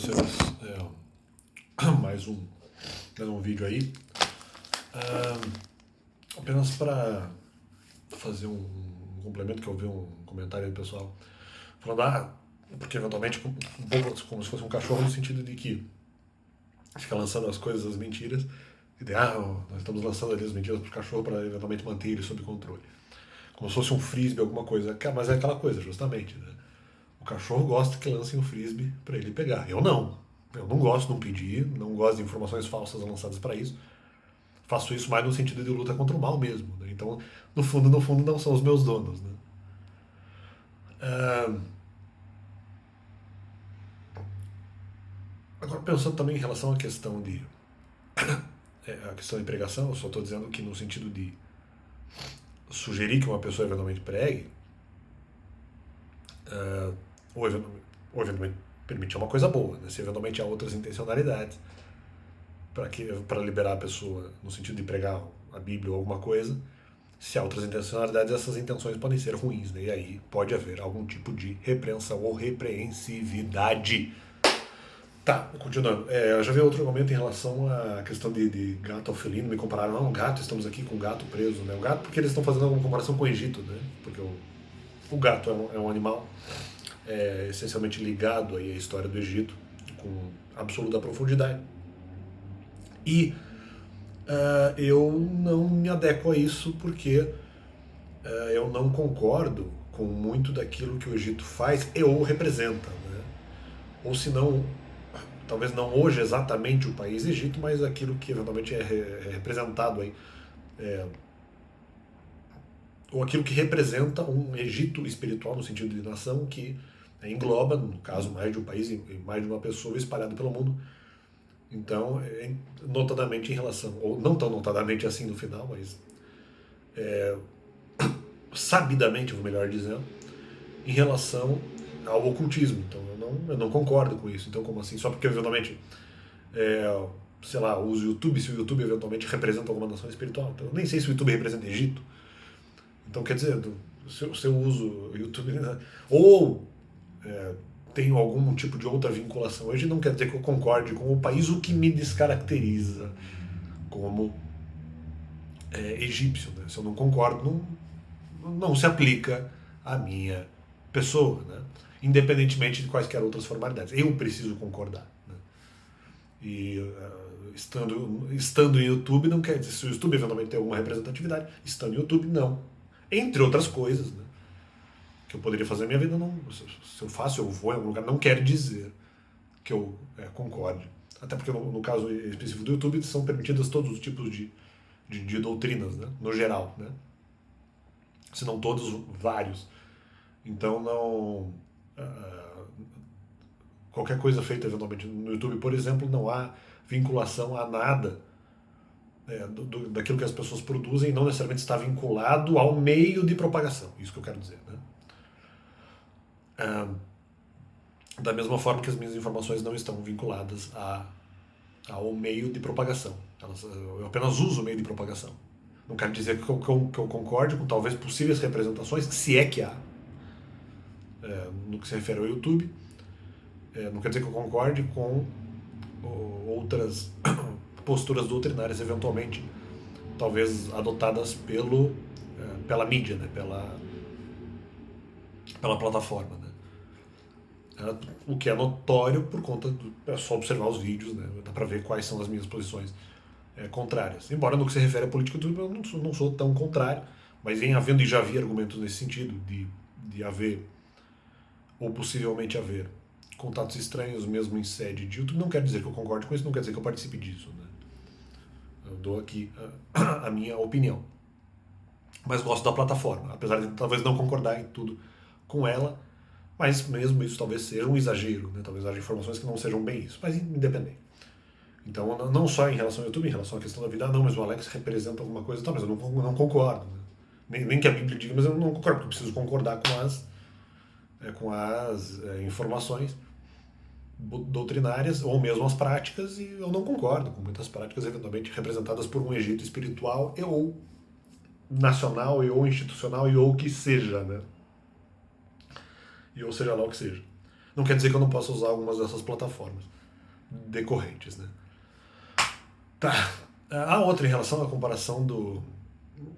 vocês mais um vídeo aí, apenas para fazer um complemento, que eu vi um comentário aí do pessoal falando, porque eventualmente um pouco como se fosse um cachorro, no sentido de que fica lançando as coisas, as mentiras, e nós estamos lançando ali as mentiras pro cachorro para eventualmente manter ele sob controle. Como se fosse um frisbee, alguma coisa. Mas é aquela coisa, justamente, né? O cachorro gosta que lancem o frisbee para ele pegar. Eu não. Eu não gosto, não pedi, não gosto de informações falsas lançadas para isso. Faço isso mais no sentido de luta contra o mal mesmo. Né? Então, no fundo, não são os meus donos. Né? Agora, pensando também em relação à questão a questão da pregação, eu só estou dizendo que no sentido de sugerir que uma pessoa eventualmente pregue, ou eventualmente permitir uma coisa boa, né? Se eventualmente há outras intencionalidades para liberar a pessoa no sentido de pregar a Bíblia ou alguma coisa, se há outras intencionalidades, essas intenções podem ser ruins, né? E aí pode haver algum tipo de repreensão ou repreensividade. Tá, continuando. Eu já vi outro argumento em relação à questão de gato ao felino. Me compararam, não, gato, estamos aqui com o gato preso, né? O gato, porque eles estão fazendo alguma comparação com o Egito, né? Porque o gato é um animal essencialmente ligado aí à história do Egito, com absoluta profundidade. E eu não me adequo a isso porque eu não concordo com muito daquilo que o Egito faz e ou representa, né? Ou se não, talvez não hoje exatamente o país Egito, mas aquilo que eventualmente é representado aí, ou aquilo que representa um Egito espiritual no sentido de nação que engloba, no caso, mais de um país e mais de uma pessoa espalhada pelo mundo. Então, notadamente em relação, ou não tão notadamente assim no final, mas sabidamente, vou melhor dizendo, em relação ao ocultismo. Então, eu não concordo com isso. Então, como assim? Só porque eventualmente, sei lá, uso o YouTube, se o YouTube eventualmente representa alguma nação espiritual. Então, eu nem sei se o YouTube representa Egito. Então, quer dizer, se eu uso o YouTube, né? Ou tenho algum tipo de outra vinculação hoje, não quer dizer que eu concorde com o país, o que me descaracteriza como egípcio. Né? Se eu não concordo, não se aplica à minha pessoa, né? Independentemente de quaisquer outras formalidades. Eu preciso concordar. Né? E estando em YouTube não quer dizer, se o YouTube eventualmente tem alguma representatividade, estando em YouTube não. Entre outras coisas, né? Que eu poderia fazer na minha vida, não, se eu faço, eu vou em algum lugar, não quer dizer que eu concorde. Até porque no caso específico do YouTube são permitidas todos os tipos de doutrinas, né? No geral, né? Se não todos, vários. Então não... qualquer coisa feita eventualmente no YouTube, por exemplo, não há vinculação a nada daquilo que as pessoas produzem, não necessariamente está vinculado ao meio de propagação. Isso que eu quero dizer, né? Da mesma forma que as minhas informações não estão vinculadas ao meio de propagação. Eu apenas uso o meio de propagação. Não quero dizer que eu concorde com talvez possíveis representações, se é que há, no que se refere ao YouTube. Não quer dizer que eu concorde com outras posturas doutrinárias, eventualmente, talvez adotadas pela mídia, né? pela plataforma. Né? O que é notório por conta é só observar os vídeos, né? Dá pra ver quais são as minhas posições contrárias. Embora no que se refere à política do YouTube eu não sou tão contrário, mas vem havendo e já havia argumentos nesse sentido, de haver, ou possivelmente haver, contatos estranhos mesmo em sede de YouTube. Não quer dizer que eu concorde com isso, não quer dizer que eu participe disso. Né? Eu dou aqui a minha opinião. Mas gosto da plataforma, apesar de talvez não concordar em tudo com ela, mas mesmo isso talvez seja um exagero, né? Talvez haja informações que não sejam bem isso, mas independente. Então, não só em relação ao YouTube, em relação à questão da vida, não, mas o Alex representa alguma coisa, tá, mas eu não concordo. Né? Nem que a Bíblia diga, mas eu não concordo, porque eu preciso concordar com as informações doutrinárias, ou mesmo as práticas, e eu não concordo com muitas práticas eventualmente representadas por um Egito espiritual, ou nacional, ou institucional, ou que seja, né? E ou seja lá o que seja. Não quer dizer que eu não possa usar algumas dessas plataformas decorrentes, né? Tá. A outra, em relação à comparação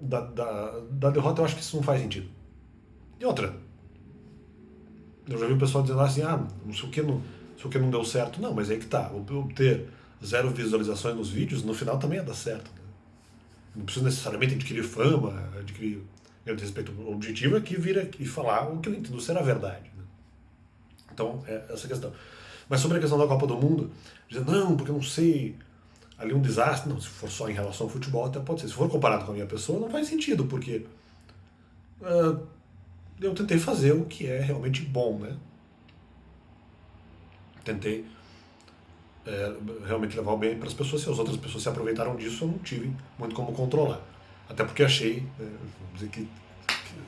da derrota, eu acho que isso não faz sentido. E outra, eu já vi o pessoal dizendo assim, não sei o que não deu certo. Não, mas aí que tá. Obter 0 visualizações nos vídeos, no final também ia dar certo. Né? Não precisa necessariamente adquirir fama, adquirir respeito. O objetivo é que vir aqui e falar o que eu entendo ser a verdade. Né? Então, é essa questão. Mas sobre a questão da Copa do Mundo, dizendo, não, porque eu não sei, ali um desastre. Não, se for só em relação ao futebol, até pode ser. Se for comparado com a minha pessoa, não faz sentido, porque eu tentei fazer o que é realmente bom, né? Tentei realmente levar o bem para as pessoas. Se as outras pessoas se aproveitaram disso, eu não tive muito como controlar. Até porque achei, vamos dizer,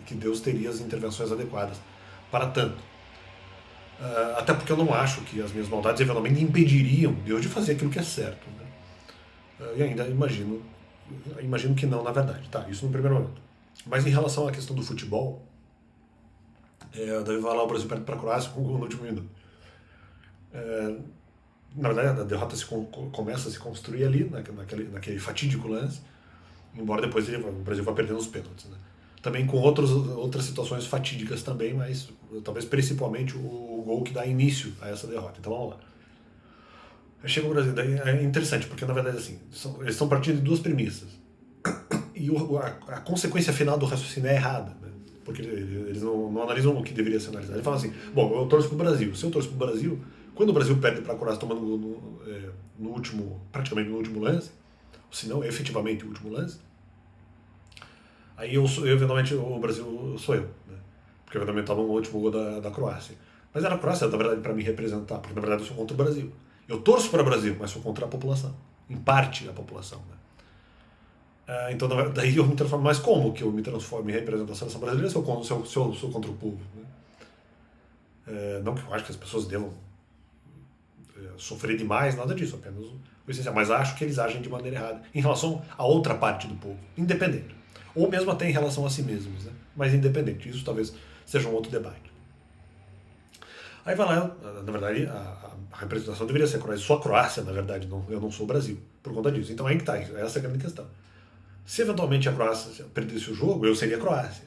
que Deus teria as intervenções adequadas para tanto. Até porque eu não acho que as minhas maldades eventualmente impediriam Deus de fazer aquilo que é certo. Né? E ainda imagino que não, na verdade. Tá, isso no primeiro momento. Mas em relação à questão do futebol, Davi vai lá, o Brasil perde para a Croácia com um gol no último minuto. Na verdade, a derrota começa a se construir ali, naquele fatídico lance, embora depois o Brasil vá perdendo os pênaltis. Né? Também com outras situações fatídicas também, mas talvez principalmente o gol que dá início a essa derrota. Então vamos lá. Aí chega o Brasil, daí é interessante, porque na verdade assim, eles estão partindo de duas premissas. E a consequência final do raciocínio é errada, né? Porque eles não analisam o que deveria ser analisado. Eles falam assim, bom, eu torço pro Brasil. Se eu torço pro Brasil, quando o Brasil perde para a Croácia tomando praticamente no último lance, se não efetivamente o último lance, aí eventualmente o Brasil sou eu, né? Porque eventualmente estava no último gol da Croácia. Mas era a Croácia, na verdade, para me representar, porque na verdade eu sou contra o Brasil. Eu torço para o Brasil, mas sou contra a população. Em parte a população, né? Então daí eu me transformo, mas como que eu me transformo em representação da seleção brasileira se eu sou contra o povo? Né? Não que eu acho que as pessoas devam sofrer demais, nada disso, apenas o essencial. Mas acho que eles agem de maneira errada em relação a outra parte do povo, independente. Ou mesmo até em relação a si mesmos, né? Mas independente. Isso talvez seja um outro debate. Aí vai lá, na verdade, a representação deveria ser a Croácia. Sou a Croácia, na verdade, eu não sou o Brasil, por conta disso. Então aí que tá, essa é a grande questão. Se eventualmente a Croácia perdesse o jogo, eu seria a Croácia.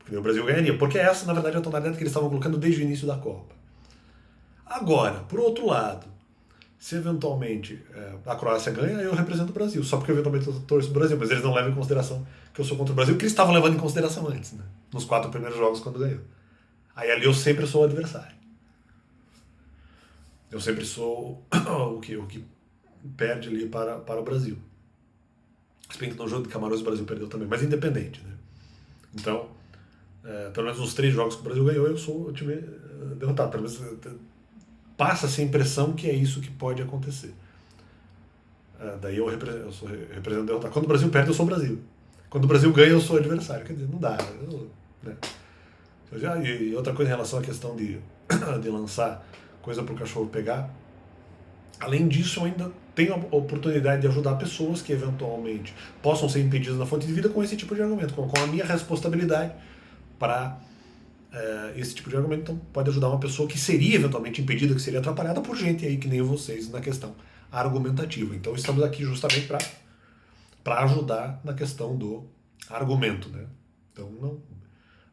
Porque o Brasil ganharia. Porque essa, na verdade, é a tonalidade que eles estavam colocando desde o início da Copa. Agora, por outro lado, se eventualmente a Croácia ganha, eu represento o Brasil. Só porque eventualmente eu torço o Brasil. Mas eles não levam em consideração que eu sou contra o Brasil, que eles estavam levando em consideração antes, né? Nos 4 primeiros jogos quando ganhou. Aí ali eu sempre sou o adversário. Eu sempre sou o que perde ali para o Brasil. Se bem que no jogo de Camarões o Brasil perdeu também, mas independente, né? Então, pelo menos nos 3 jogos que o Brasil ganhou, eu sou o time derrotado. Pelo menos passa-se a impressão que é isso que pode acontecer. Daí eu represento derrotado. Quando o Brasil perde, eu sou o Brasil. Quando o Brasil ganha, eu sou o adversário. Quer dizer, não dá. Né? E outra coisa em relação à questão de lançar coisa para o cachorro pegar. Além disso, eu ainda tenho a oportunidade de ajudar pessoas que eventualmente possam ser impedidas na fonte de vida com esse tipo de argumento, com a minha responsabilidade para esse tipo de argumento. Então, pode ajudar uma pessoa que seria eventualmente impedida, que seria atrapalhada por gente aí que nem vocês na questão argumentativa. Então, estamos aqui justamente para ajudar na questão do argumento, né? Então,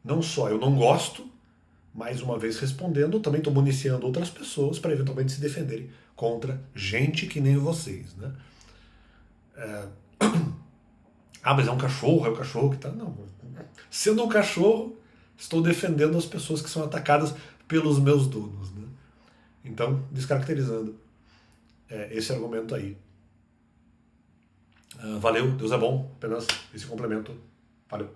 não só eu não gosto, mais uma vez respondendo, também estou municiando outras pessoas para eventualmente se defenderem contra gente que nem vocês, né? Mas é um cachorro que tá... Não, sendo um cachorro, estou defendendo as pessoas que são atacadas pelos meus donos, né? Então, descaracterizando esse argumento aí. Valeu, Deus é bom, apenas esse complemento. Valeu.